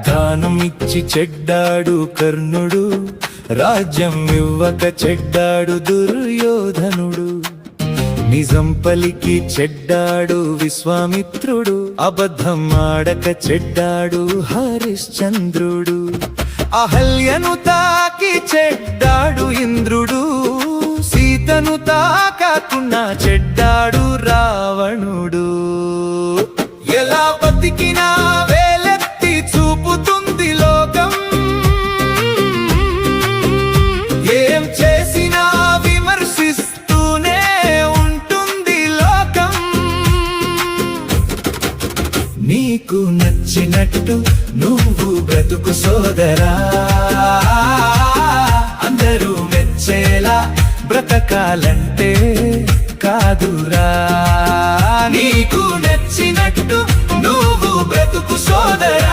దానమిచ్చి చెడ్డాడు కర్ణుడు, రాజ్యం ఇవ్వక చెడ్డాడు దుర్యోధనుడు. నిజం పలికి చెడ్డాడు విశ్వామిత్రుడు, అబద్ధం ఆడక చెడ్డాడు హరిశ్చంద్రుడు. అహల్యను తాకి చెడ్డాడు ఇంద్రుడు, సీతను తాకకున్నా చెడ్డాడు రావణుడు. ఎలా బతికినా వేలెత్తి చూపుతుంది లోకం, ఏం చేసినా విమర్శిస్తూనే ఉంటుంది లోకం. నీకు నచ్చినట్టు నువ్వు బ్రతుకు సోదరా, అందరూ మెచ్చేలా బ్రతకాలంటే కాదురా. నీకు నచ్చినట్టు నువ్వు బ్రతుకు సోదరా.